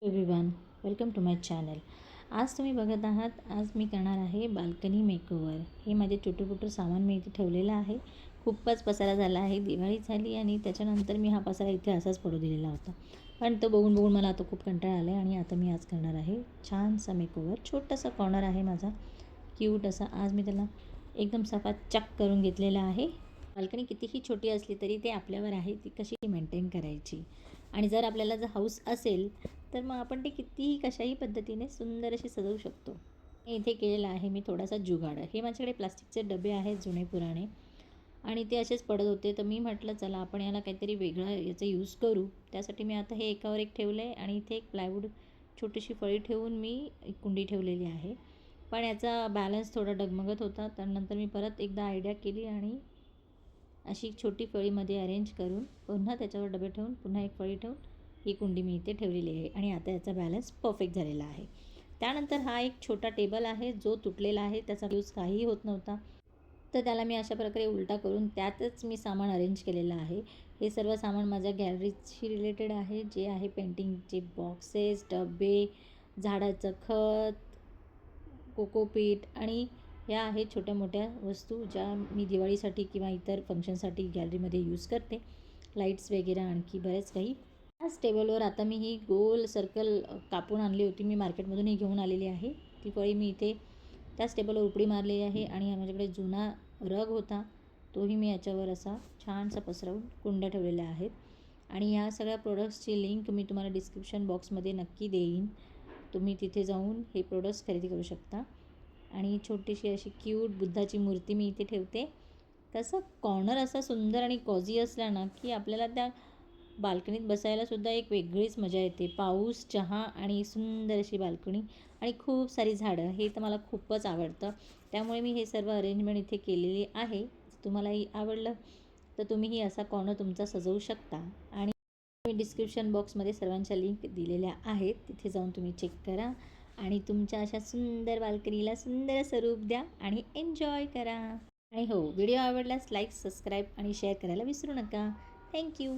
Everyone, welcome to my channel. आज तुम्ही बघत आहात, आज मी करणार आहे बाल्कनी मेकओव्हर. हे माझे छोटं सामान मी इथे ठेवलेलं आहे. खूपच पसारा झाला आहे. दिवाळी झाली आणि त्याच्यानंतर मी हा पसारा इथे असाच पडू दिलेला होता. पण तो बघून मला आता खूप कंटाळा आला आहे आणि आता मी आज करणार आहे छानसा मेकओव्हर. छोटासा कॉर्नर आहे माझा, क्यूट असा. आज मी त्याला एकदम चक करून घेतलेला आहे. बाल्कनी कितीही छोटी असली तरी ते आपल्यावर आहे ती कशी मेंटेन करायची. आणि जर आपल्याला जर हाऊस असेल तर मग आपण ते कितीही कशाही पद्धतीने सुंदर अशी सजवू शकतो. इथे केलेलं आहे मी थोडासा जुगाड. हे माझ्याकडे प्लास्टिकचे डबे आहेत जुने पुराणे आणि ते असेच पडत होते, तर मी म्हटलं चला आपण याला काहीतरी वेगळं याचा यूज करू. त्यासाठी मी आता हे एकावर एक ठेवलं आहे आणि इथे एक प्लायवूड छोटीशी फळी ठेवून मी एक कुंडी ठेवलेली आहे. पण याचा बॅलन्स थोडा डगमगत होता, त्यानंतर मी परत एकदा आयडिया केली आणि अशी छोटी फळीमध्ये अरेंज करून पुन्हा त्याच्यावर डबे ठेवून पुन्हा एक फळी ठेवून ही कुंडी मी इथे ठेवलेली आहे आणि आता याचा बॅलन्स परफेक्ट झालेला आहे. त्यानंतर हा एक छोटा टेबल आहे जो तुटलेला आहे, त्याचा यूज काहीही होत नव्हता, तर त्याला मी अशा प्रकारे उलटा करून त्यातच मी सामान अरेंज केलेलं आहे. हे सर्व सामान माझ्या गॅलरीशी रिलेटेड आहे, जे आहे पेंटिंगचे बॉक्सेस, डबे, झाडाचं खत, कोकोपीट आणि ह्या आहेत छोट्या मोठ्या वस्तू ज्या मी दिवाळीसाठी किंवा इतर फंक्शनसाठी गॅलरीमध्ये यूज करते. लाईट्स वगैरे आणखी बरेच काही. त्याच टेबलवर आता मी ही गोल सर्कल कापून आणली होती, मी मार्केटमधून ही घेऊन आलेली आहे. ती फळी मी इथे त्याच टेबलवर उपडी मारलेली आहे आणि माझ्याकडे जुना रग होता, तोही मी याच्यावर असा छानसा पसरवून कुंड्या ठेवलेल्या आहेत. आणि ह्या सगळ्या प्रोडक्ट्सची लिंक मी तुम्हाला डिस्क्रिप्शन बॉक्समध्ये नक्की देईन. तुम्ही तिथे जाऊन हे प्रोडक्ट्स खरेदी करू शकता. आणि छोटीशी अशी क्यूट बुद्धाची मूर्ती मी इथे ठेवते. तसं कॉर्नर असा सुंदर आणि कॉझी असला ना की आपल्याला त्या बाल्कनीत बसायलासुद्धा एक वेगळीच मजा येते. पाऊस, चहा आणि सुंदर अशी बाल्कनी आणि खूप सारी झाडं, हे तर मला खूपच आवडतं. त्यामुळे मी हे सर्व अरेंजमेंट इथे केलेली आहे. तुम्हालाही आवडलं तर तुम्हीही असा कॉर्नर तुमचा सजवू शकता. आणि मी डिस्क्रिप्शन बॉक्समध्ये सर्वांच्या लिंक दिलेल्या आहेत, तिथे जाऊन तुम्ही चेक करा आणि तुमच्या अशा सुंदर बाल्कनीला सुंदर स्वरूप द्या आणि एन्जॉय करा. आणि हो, व्हिडिओ आवडल्यास लाईक, सबस्क्राईब आणि शेअर करायला विसरू नका. थँक्यू.